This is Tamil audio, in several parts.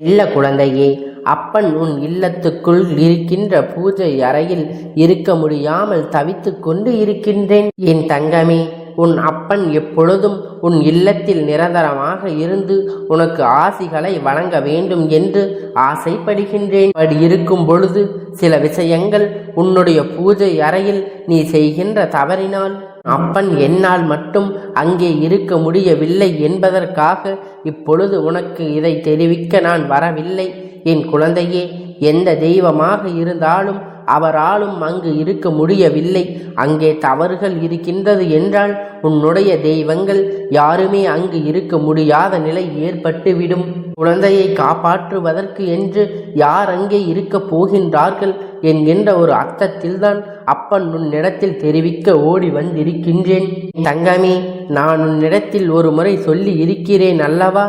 இல்ல குழந்தையே, அப்பன் உன் இல்லத்துக்குள் இருக்கின்ற பூஜை அறையில் இருக்க முடியாமல் தவித்து கொண்டு இருக்கின்றேன். என் தங்கமே, உன் அப்பன் எப்பொழுதும் உன் இல்லத்தில் நிரந்தரமாக இருந்து உனக்கு ஆசிகளை வழங்க வேண்டும் என்று ஆசைப்படுகின்றேன். அப்படி இருக்கும் பொழுது சில விஷயங்கள் உன்னுடைய பூஜை அறையில் நீ செய்கின்ற தவறினால் அப்பன் என்னால் மட்டும் அங்கே இருக்க முடியவில்லை என்பதற்காக இப்பொழுது உனக்கு இதை தெரிவிக்க நான் வரவில்லை. என் குழந்தையே, எந்த தெய்வமாக இருந்தாலும் அவராலும் அங்கு இருக்க முடியவில்லை. அங்கே தவறுகள் இருக்கின்றது என்றால் உன்னுடைய தெய்வங்கள் யாருமே அங்கு இருக்க முடியாத நிலை ஏற்பட்டுவிடும். குழந்தையை காப்பாற்றுவதற்கு என்று யார் அங்கே இருக்கப் போகின்றார்கள் என்கின்ற ஒரு அர்த்தத்தில்தான் அப்பன் உன்னிடத்தில் தெரிவிக்க ஓடி வந்திருக்கின்றேன். தங்கமே, நான் உன்னிடத்தில் ஒரு முறை சொல்லி இருக்கிறேன் அல்லவா?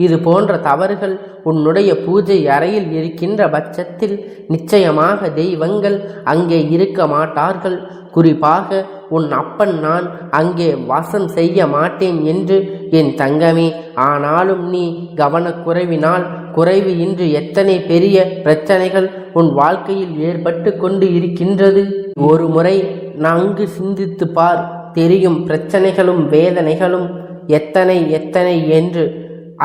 இது போன்ற தவறுகள் உன்னுடைய பூஜை அறையில் இருக்கின்ற பட்சத்தில் நிச்சயமாக தெய்வங்கள் அங்கே இருக்க மாட்டார்கள். குறிப்பாக உன் அப்பன் நான் அங்கே வாசம் செய்ய மாட்டேன் என்று என் தங்கமே. ஆனாலும் நீ கவனக்குறைவினால் குறைவு இன்று எத்தனை பெரிய பிரச்சனைகள் உன் வாழ்க்கையில் ஏற்பட்டு கொண்டு இருக்கின்றது. ஒரு முறை நன்கு சிந்தித்து பார். தெரியும் பிரச்சனைகளும் வேதனைகளும் எத்தனை எத்தனை என்று.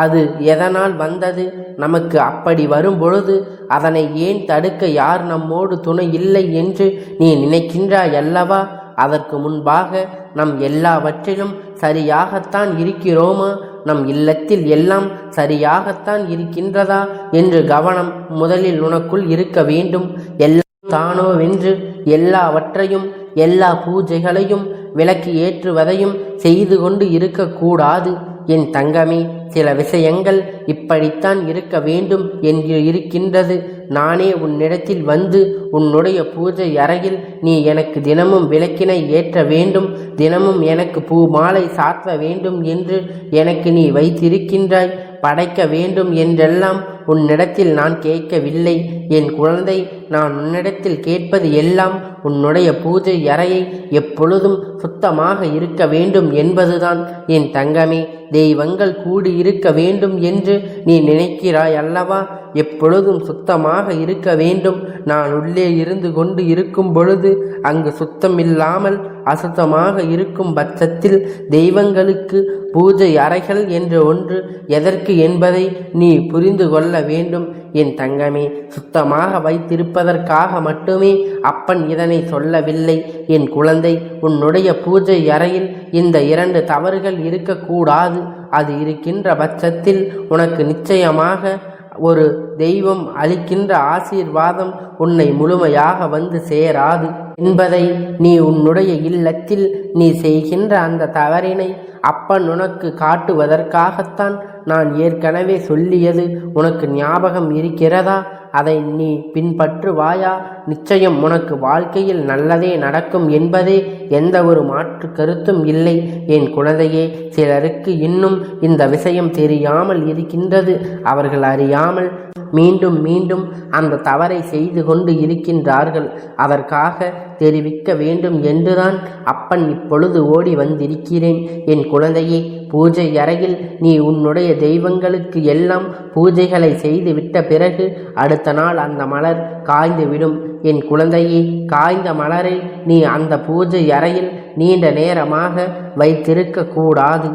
அது எதனால் வந்தது? நமக்கு அப்படி வரும் பொழுது அதனை ஏன் தடுக்க யார் நம்மோடு துணை இல்லை என்று நீ நினைக்கின்றாய் அல்லவா? அதற்கு முன்பாக நம் எல்லாவற்றிலும் சரியாகத்தான் இருக்கிறோமா? நம் இல்லத்தில் எல்லாம் சரியாகத்தான் இருக்கின்றதா என்று கவனம் முதலில் உனக்குள் இருக்க வேண்டும். எல்லாம் தானோவென்று எல்லாவற்றையும் எல்லா பூஜைகளையும் விளக்கி ஏற்றுவதையும் செய்து கொண்டு இருக்கக்கூடாது. என் தங்கமே, சில விஷயங்கள் இப்படித்தான் இருக்க வேண்டும் என்று இருக்கின்றது. நானே உன்னிடத்தில் வந்து உன்னுடைய பூஜை அறையில் நீ எனக்கு தினமும் விளக்கினை ஏற்ற வேண்டும், தினமும் எனக்கு பூ மாலை சாற்ற வேண்டும் என்று எனக்கு நீ வைத்திருக்கின்றாய். படைக்க வேண்டும் என்றெல்லாம் உன்னிடத்தில் நான் கேட்கவில்லை. என் குழந்தை, நான் உன்னிடத்தில் கேட்பது எல்லாம் உன்னுடைய பூஜை அறையை எப்பொழுதும் சுத்தமாக இருக்க வேண்டும் என்பதுதான். என் தங்கமே, தெய்வங்கள் கூடியிருக்க வேண்டும் என்று நீ நினைக்கிறாய் அல்லவா? எப்பொழுதும் சுத்தமாக இருக்க வேண்டும். நான் உள்ளே இருந்து கொண்டு இருக்கும் பொழுது அங்கு சுத்தம் இல்லாமல் அசுத்தமாக இருக்கும் பட்சத்தில் தெய்வங்களுக்கு பூஜை அறைகள் என்று ஒன்று எதற்கு என்பதை நீ புரிந்து கொள்ள வேண்டும். என் தங்கமே, சுத்தமாக வைத்திருப்பதற்காக மட்டுமே அப்பன் இதனை சொல்லவில்லை. என் குழந்தை, உன்னுடைய பூஜை அறையில் இந்த 2 தவறுகள் இருக்கக்கூடாது. அது இருக்கின்ற பட்சத்தில் உனக்கு நிச்சயமாக ஒரு தெய்வம் அளிக்கின்ற ஆசீர்வாதம் உன்னை முழுமையாக வந்து சேராது என்பதை நீ உன்னுடைய இல்லத்தில் நீ செய்கின்ற அந்த தவறினை அப்பன் உனக்கு காட்டுவதற்காகத்தான் நான் ஏற்கனவே சொல்லியது உனக்கு ஞாபகம் இருக்கிறதா? அதை நீ பின்பற்றுவாயா? நிச்சயம் உனக்கு வாழ்க்கையில் நல்லதே நடக்கும் என்பதே எந்த ஒரு மாற்று கருத்தும் இல்லை. என் குழந்தையே, சிலருக்கு இன்னும் இந்த விஷயம் தெரியாமல் இருக்கின்றது. அவர்கள் அறியாமல் மீண்டும் மீண்டும் அந்த தவறை செய்து கொண்டு இருக்கின்றார்கள். அதற்காக தெரிவிக்க வேண்டும் என்றுதான் அப்பன் இப்பொழுது ஓடி வந்திருக்கிறேன். என் குழந்தையே, பூஜை அறையில் நீ உன்னுடைய தெய்வங்களுக்கு எல்லாம் பூஜைகளை செய்து விட்ட பிறகு அடுத்த நாள் அந்த மலர் காய்ந்துவிடும். என் குழந்தையே, காய்ந்த மலரை நீ அந்த பூஜை அறையில் நீண்ட நேரமாக வைத்திருக்க கூடாது.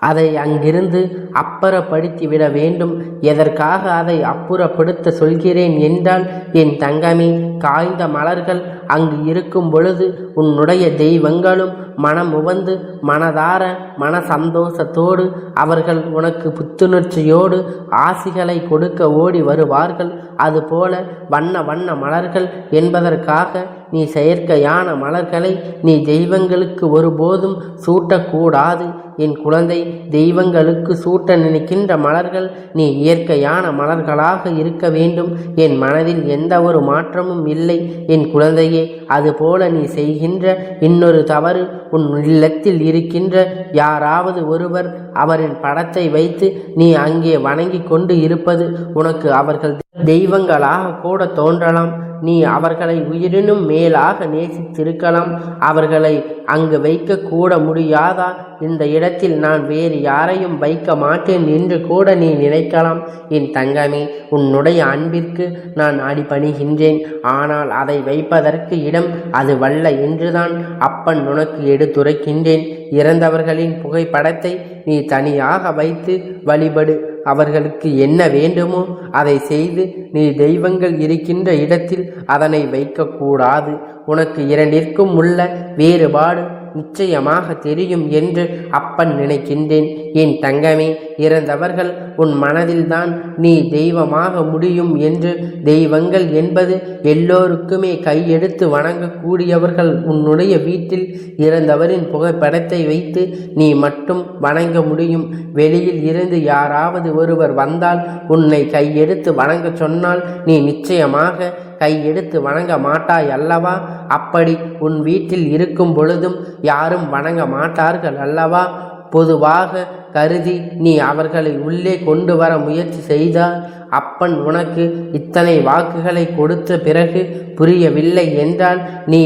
அதை அங்கிருந்து அப்புறப்படுத்திவிட வேண்டும். எதற்காக அதை அப்புறப்படுத்த சொல்கிறேன் என்றால், என் தங்கமே, காய்ந்த மலர்கள் அங்கு இருக்கும் பொழுது உன்னுடைய தெய்வங்களும் மனம் உவந்து மனதார மன சந்தோஷத்தோடு அவர்கள் உனக்கு புத்துணர்ச்சியோடு ஆசிகளை கொடுக்க ஓடி வருவார்கள். அதுபோல வண்ண வண்ண மலர்கள் என்பதற்காக நீ செயற்கையான மலர்களை நீ தெய்வங்களுக்கு ஒருபோதும் சூட்டக்கூடாது. என் குழந்தை, தெய்வங்களுக்கு சூட்ட நினைக்கின்ற மலர்கள் நீ இயற்கையான மலர்களாக இருக்க வேண்டும். என் மனதில் எந்த ஒரு மாற்றமும் இல்லை. என் குழந்தையே, அதுபோல நீ செய்கின்ற இன்னொரு தவறு, உன் இல்லத்தில் இருக்கின்ற யாராவது ஒருவர் அவரின் படத்தை வைத்து நீ அங்கே வணங்கி கொண்டு இருப்பது. உனக்கு அவர்கள் தெய்வங்களாக கூட தோன்றலாம். நீ அவர்களை உயிரினும் மேலாக நேசித்திருக்கலாம். அவர்களை அங்கு வைக்க கூட முடியாதா? இந்த இடத்தில் நான் வேறு யாரையும் வைக்க மாட்டேன் என்று கூட நீ நினைக்கலாம். என் தங்கமே, உன்னுடைய அன்பிற்கு நான் அடிபணிகின்றேன். ஆனால் அதை வைப்பதற்கு இடம் அது வல்ல என்றுதான் அப்பன் உனக்கு எடுத்துரைக்கின்றேன். இறந்தவர்களின் புகைப்படத்தை நீ தனியாக வைத்து வழிபடு. அவர்களுக்கு என்ன வேண்டுமோ அதை செய்து நீ தெய்வங்கள் இருக்கின்ற இடத்தில் அதனை வைக்கக்கூடாது. உனக்கு இரண்டிற்கும் உள்ள வேறுபாடு நிச்சயமாக தெரியும் என்று அப்பன் நினைக்கின்றேன். என் தங்கமே, இறந்தவர்கள் உன் மனதில்தான் நீ தெய்வமாக முடியும் என்று. தெய்வங்கள் என்பது எல்லோருக்குமே கையெடுத்து வணங்கக்கூடியவர்கள். உன்னுடைய வீட்டில் இறந்தவரின் புகைப்படத்தை வைத்து நீ மட்டும் வணங்க முடியும். வெளியில் இருந்து யாராவது ஒருவர் வந்தால் உன்னை கையெடுத்து வணங்க சொன்னால் நீ நிச்சயமாக கையெடுத்து வணங்க மாட்டாய் அல்லவா? அப்படி உன் வீட்டில் இருக்கும் பொழுதும் யாரும் வணங்க மாட்டார்கள் அல்லவா? பொதுவாக கருதி நீ அவர்களை உள்ளே கொண்டு வர முயற்சி செய்தால் அப்பன் உனக்கு இத்தனை வாக்குகளை கொடுத்த பிறகு புரியவில்லை என்றால் நீ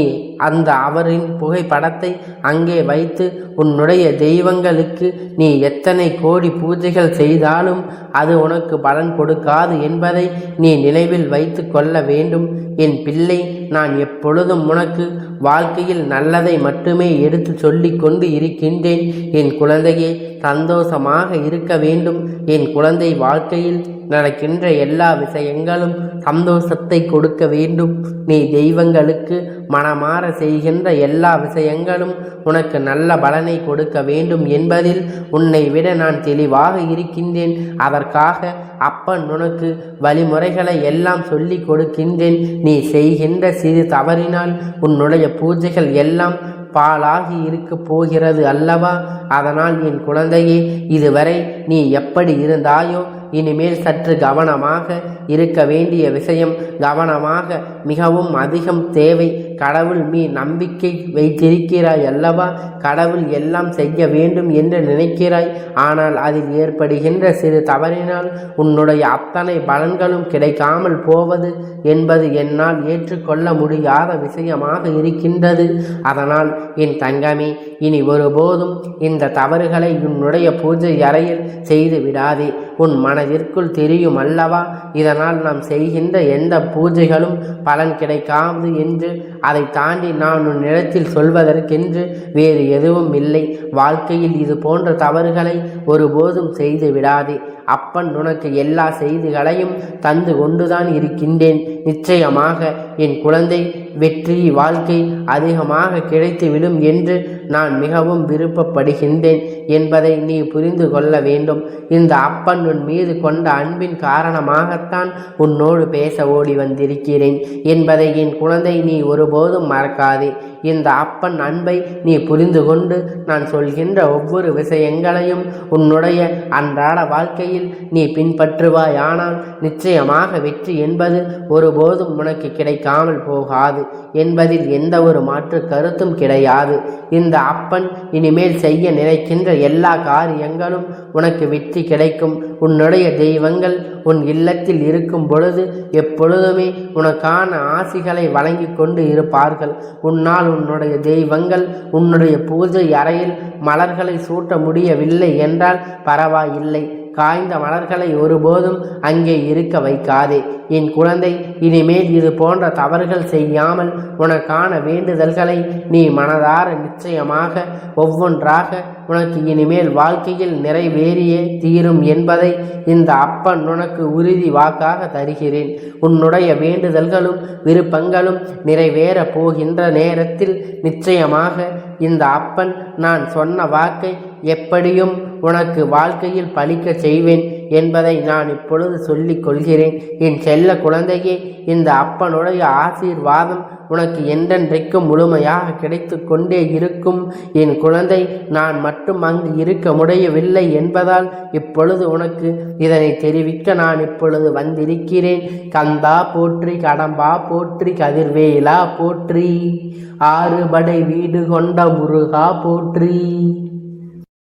அந்த அவரின் புகைப்படத்தை அங்கே வைத்து உன்னுடைய தெய்வங்களுக்கு நீ எத்தனை கோடி பூஜைகள் செய்தாலும் அது உனக்கு பலன் கொடுக்காது என்பதை நீ நினைவில் வைத்து கொள்ள வேண்டும். என் பிள்ளை, நான் எப்பொழுதும் உனக்கு வாழ்க்கையில் நல்லதை மட்டுமே எடுத்து சொல்லி கொண்டு இருக்கின்றேன். என் குழந்தையே, சந்தோஷமாக இருக்க வேண்டும். என் குழந்தை, வாழ்க்கையில் நடக்கின்ற எல்லா விஷயங்களும் சந்தோஷத்தை கொடுக்க வேண்டும். நீ தெய்வங்களுக்கு மனமாற செய்கின்ற எல்லா விஷயங்களும் உனக்கு நல்ல பலனை கொடுக்க வேண்டும் என்பதில் உன்னை விட நான் தெளிவாக இருக்கின்றேன். அதற்காக அப்பன் உனக்கு வழிமுறைகளை எல்லாம் சொல்லி கொடுக்கின்றேன். நீ செய்கின்ற சிறு தவறினால் உன்னுடைய பூஜைகள் எல்லாம் பாலாகி இருக்க போகிறது அல்லவா? அதனால் என் குழந்தையே, இதுவரை நீ எப்படி இருந்தாயோ இனிமேல் சற்று கவனமாக இருக்க வேண்டிய விஷயம். கவனமாக மிகவும் அதிகம் தேவை. கடவுள் மீ நம்பிக்கை வைத்திருக்கிறாய் அல்லவா? கடவுள் எல்லாம் செய்ய வேண்டும் என்று நினைக்கிறாய். ஆனால் அதில் ஏற்படுகின்ற சிறு தவறினால் உன்னுடைய அத்தனை பலன்களும் கிடைக்காமல் போவது என்பது என்னால் ஏற்றுக்கொள்ள முடியாத விஷயமாக இருக்கின்றது. அதனால் என் தங்கமே, இனி ஒருபோதும் இந்த தவறுகளை உன்னுடைய பூஜை அறையில் செய்து விடாதே. உன் மனதிற்குள் தெரியும் அல்லவா, இதனால் நாம் செய்கின்ற எந்த பூஜைகளும் பலன் கிடைக்காது என்று. அதை தாண்டி நான் உன் இடத்தில் சொல்வதற்கென்று வேறு எதுவும் இல்லை. வாழ்க்கையில் இது போன்ற தவறுகளை ஒருபோதும் செய்து விடாதே. அப்பன் உனக்கு எல்லா செய்திகளையும் தந்து கொண்டுதான் இருக்கின்றேன். நிச்சயமாக என் குழந்தை, வெற்றி வாழ்க்கை அதிகமாக கிடைத்துவிடும் என்று நான் மிகவும் விருப்பப்படுகின்றேன் என்பதை நீ புரிந்து கொள்ள வேண்டும். இந்த அப்பன் உன் மீது கொண்ட அன்பின் காரணமாகத்தான் உன்னோடு பேச ஓடி வந்திருக்கிறேன் என்பதை என் குழந்தை நீ ஒருபோதும் மறக்காதே. இந்த அப்பன் அன்பை நீ புரிந்து கொண்டு நான் சொல்கின்ற ஒவ்வொரு விஷயங்களையும் உன்னுடைய அன்றாட வாழ்க்கையில் நீ பின்பற்றுவாயானால் நிச்சயமாக வெற்றி என்பது ஒருபோதும் உனக்கு கிடைக்காமல் போகாது என்பதில் எந்த ஒரு மாற்று கருத்தும் கிடையாது. இந்த அப்பன் இனிமேல் செய்ய நினைக்கின்ற எல்லா காரியங்களும் உனக்கு வெற்றி கிடைக்கும். உன்னுடைய தெய்வங்கள் உன் இல்லத்தில் இருக்கும் பொழுது எப்பொழுதுமே உனக்கான ஆசிகளை வழங்கி கொண்டு இருப்பார்கள். உன்னால் உன்னுடைய தெய்வங்கள் உன்னுடைய பூஜை அறையில் மலர்களை சூட்ட முடியவில்லை என்றால் பரவாயில்லை. காய்ந்த மலர்களை ஒருபோதும் அங்கே இருக்க வைக்காதே. என் குழந்தை, இனிமேல் இது போன்ற தவறுகள் செய்யாமல் உனக்கான வேண்டுதல்களை நீ மனதார நிச்சயமாக ஒவ்வொன்றாக உனக்கு இனிமேல் வாழ்க்கையில் நிறைவேறியே தீரும் என்பதை இந்த அப்பன் உனக்கு உறுதி வாக்காக தருகிறேன். உன்னுடைய வேண்டுதல்களும் விருப்பங்களும் நிறைவேற போகின்ற நேரத்தில் நிச்சயமாக இந்த அப்பன் நான் சொன்ன வாக்கை எப்படியும் உனக்கு வாழ்க்கையில் பலிக்க செய்வேன் என்பதை நான் இப்பொழுது சொல்லிக் கொள்கிறேன். என் செல்ல குழந்தையே, இந்த அப்பனுடைய ஆசீர்வாதம் உனக்கு என்றென்றைக்கும் முழுமையாக கிடைத்து கொண்டே இருக்கும். என் குழந்தை, நான் மட்டும் அங்கு இருக்க முடியவில்லை என்பதால் இப்பொழுது உனக்கு இதனை தெரிவிக்க நான் இப்பொழுது வந்திருக்கிறேன். கந்தா போற்றி, கடம்பா போற்றி, கதிர்வேலா போற்றி, ஆறுபடை வீடு கொண்ட முருகா போற்றி.